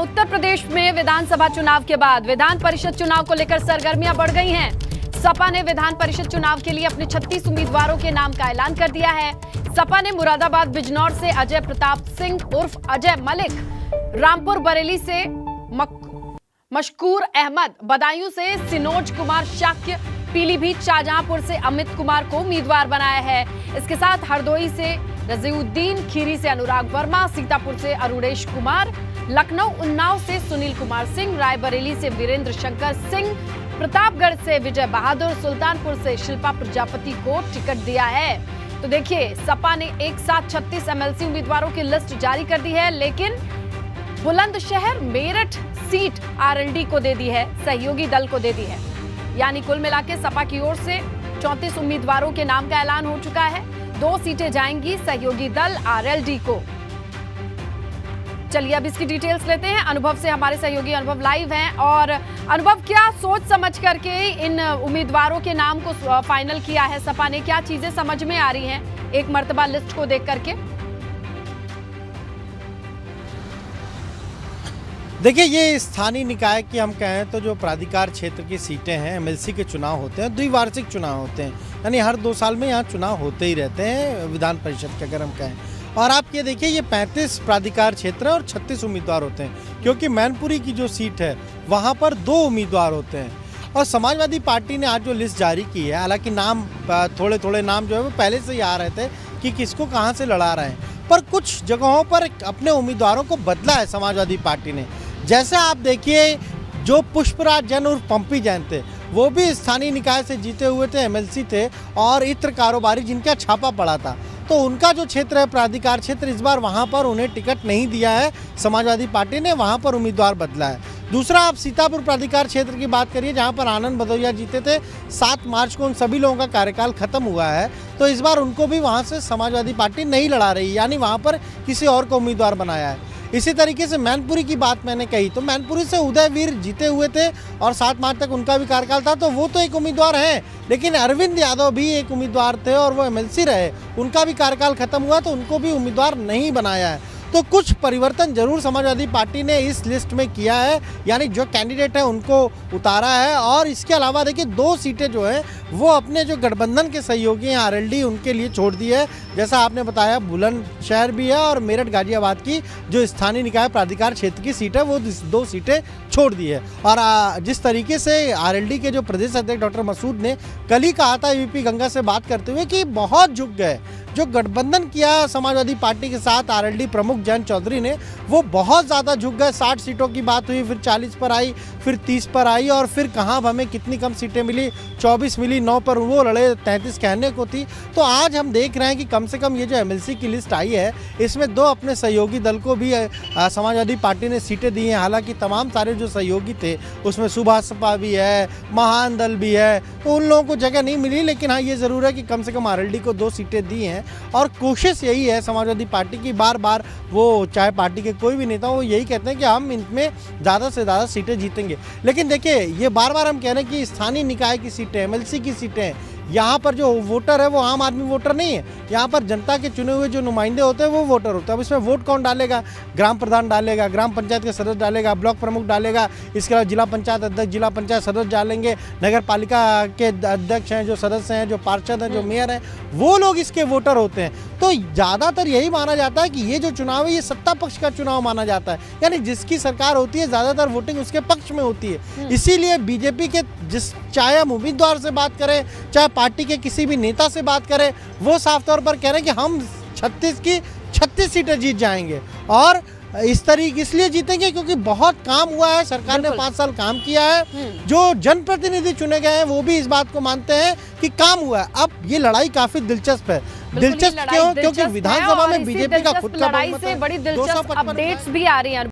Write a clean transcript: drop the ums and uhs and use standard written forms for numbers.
उत्तर प्रदेश में विधानसभा चुनाव के बाद विधान परिषद चुनाव को लेकर सरगर्मियां बढ़ गई हैं। सपा ने विधान परिषद चुनाव के लिए अपने 36 उम्मीदवारों के नाम का ऐलान कर दिया है। सपा ने मुरादाबाद बिजनौर से अजय प्रताप सिंह उर्फ अजय मलिक, रामपुर बरेली से मशकूर अहमद, बदायूं से सिनोज कुमार शाक्य, पीलीभीत शाहजहांपुर से अमित कुमार को उम्मीदवार बनाया है। इसके साथ हरदोई से रजीउद्दीन, खीरी से अनुराग वर्मा, सीतापुर से अरुणेश कुमार, लखनऊ उन्नाव से सुनील कुमार सिंह, रायबरेली से वीरेंद्र शंकर सिंह, प्रतापगढ़ से विजय बहादुर, सुल्तानपुर से शिल्पा प्रजापति को टिकट दिया है। तो देखिए, सपा ने एक साथ 36 एमएलसी उम्मीदवारों की लिस्ट जारी कर दी है, लेकिन बुलंदशहर मेरठ सीट आरएलडी को दे दी है, सहयोगी दल को दे दी है। यानी कुल मिलाकर सपा की ओर से 34 उम्मीदवारों के नाम का ऐलान हो चुका है। 2 सीटें जाएंगी सहयोगी दल आरएलडी को। चलिए अब इसकी डिटेल्स लेते हैं। अनुभव से हमारे सहयोगी अनुभव लाइव हैं। और अनुभव, क्या सोच समझ करके इन उम्मीदवारों के नाम को फाइनल किया है सपा ने? क्या चीजें समझ में आ रही हैं एक मर्तबा लिस्ट को देख करके? देखिए, ये स्थानीय निकाय की हम कहें तो जो प्राधिकार क्षेत्र की सीटें हैं, एमएलसी के चुनाव होते हैं, द्विवार्षिक चुनाव होते हैं, यानी हर 2 साल में यहाँ चुनाव होते ही रहते हैं विधान परिषद के, अगर हम कहें। और आप ये देखिए, ये 35 प्राधिकार क्षेत्र है और 36 उम्मीदवार होते हैं, क्योंकि मैनपुरी की जो सीट है वहाँ पर 2 उम्मीदवार होते हैं। और समाजवादी पार्टी ने आज जो लिस्ट जारी की है, हालांकि नाम थोड़े थोड़े नाम जो है वो पहले से ही आ रहे थे कि किसको कहाँ से लड़ा रहे हैं, पर कुछ जगहों पर अपने उम्मीदवारों को बदला है समाजवादी पार्टी ने। जैसे आप देखिए, जो पुष्पराज जैन और पंपी जैन थे, वो भी स्थानीय निकाय से जीते हुए थे, एमएलसी थे और इत्र कारोबारी जिनका छापा पड़ा था, तो उनका जो क्षेत्र है प्राधिकार क्षेत्र, इस बार वहां पर उन्हें टिकट नहीं दिया है समाजवादी पार्टी ने, वहां पर उम्मीदवार बदला है। दूसरा, आप सीतापुर प्राधिकार क्षेत्र की बात करिए, जहां पर आनंद भदौरिया जीते थे। 7 मार्च को उन सभी लोगों का कार्यकाल खत्म हुआ है, तो इस बार उनको भी वहां से समाजवादी पार्टी नहीं लड़ा रही, यानी वहां पर किसी और को उम्मीदवार बनाया है। इसी तरीके से मैनपुरी की बात मैंने कही, तो मैनपुरी से उदयवीर जीते हुए थे और 7 मार्च तक उनका भी कार्यकाल था, तो वो तो एक उम्मीदवार हैं, लेकिन अरविंद यादव भी एक उम्मीदवार थे और वो एमएलसी रहे, उनका भी कार्यकाल खत्म हुआ, तो उनको भी उम्मीदवार नहीं बनाया है। तो कुछ परिवर्तन जरूर समाजवादी पार्टी ने इस लिस्ट में किया है, यानी जो कैंडिडेट है उनको उतारा है। और इसके अलावा देखिए, 2 सीटें जो है वो अपने जो गठबंधन के सहयोगी हैं आरएलडी, उनके लिए छोड़ दी है। जैसा आपने बताया, बुलंदशहर भी है और मेरठ गाजियाबाद की जो स्थानीय निकाय प्राधिकार क्षेत्र की सीट है, वो 2 सीटें छोड़ दी है। और जिस तरीके से आरएलडी के जो प्रदेश अध्यक्ष डॉक्टर मसूद ने कल ही कहा था यूपी गंगा से बात करते हुए कि बहुत झुक गए, जो गठबंधन किया समाजवादी पार्टी के साथ आरएलडी प्रमुख जयंत चौधरी ने, वो बहुत ज़्यादा झुक गए। 60 सीटों की बात हुई, फिर 40 पर आई, फिर 30 पर आई, और फिर कहाँ हमें कितनी कम सीटें मिली, 24 मिली, 9 पर वो लड़े, 33 कहने को थी। तो आज हम देख रहे हैं कि कम से कम ये जो एमएलसी की लिस्ट आई है, इसमें 2 अपने सहयोगी दल को भी समाजवादी पार्टी ने सीटें दी हैं। हालांकि तमाम सारे जो सहयोगी थे उसमें सुभाषपा भी है, महान दल भी है, तो उन लोगों को जगह नहीं मिली, लेकिन हाँ, ये ज़रूर है कि कम से कम आरएलडी को 2 सीटें दी हैं। और कोशिश यही है समाजवादी पार्टी की, बार बार वो चाहे पार्टी के कोई भी नेता हो, वो यही कहते हैं कि हम इनमें ज़्यादा से ज़्यादा सीटें जीतेंगे। लेकिन देखिए, ये बार बार हम कह रहे हैं कि स्थानीय निकाय की सीटें, एमएलसी की सीटें, यहाँ पर जो वोटर है वो आम आदमी वोटर नहीं है, यहाँ पर जनता के चुने हुए जो नुमाइंदे होते हैं वो वोटर होते हैं। अब इसमें वोट कौन डालेगा? ग्राम प्रधान डालेगा, ग्राम पंचायत के सदस्य डालेगा, ब्लॉक प्रमुख डालेगा, इसके अलावा जिला पंचायत अध्यक्ष, जिला पंचायत सदस्य डालेंगे, नगर पालिका के अध्यक्ष हैं, जो सदस्य हैं, जो पार्षद हैं, जो मेयर हैं, वो लोग इसके वोटर होते हैं। तो ज़्यादातर यही माना जाता है कि ये जो चुनाव है ये सत्ता पक्ष का चुनाव माना जाता है, यानी जिसकी सरकार होती है ज़्यादातर वोटिंग उसके पक्ष में होती है। इसीलिए बीजेपी के चाहे हम उम्मीदवार से बात करें, चाहे पार्टी के किसी भी नेता से बात करें, वो साफ तौर पर कह रहे हैं कि हम 36 की 36 सीटें जीत जाएंगे। और इस तरीके इसलिए जीतेंगे क्योंकि बहुत काम हुआ है, सरकार ने 5 साल काम किया है। जो जनप्रतिनिधि चुने गए हैं वो भी इस बात को मानते हैं कि काम हुआ है। अब ये लड़ाई काफी दिलचस्प है। दिलचस्प क्यों? क्योंकि विधानसभा में बीजेपी का खुद का लड़ाई से बड़ी दिलचस्प अपडेट्स भी आ रही हैं।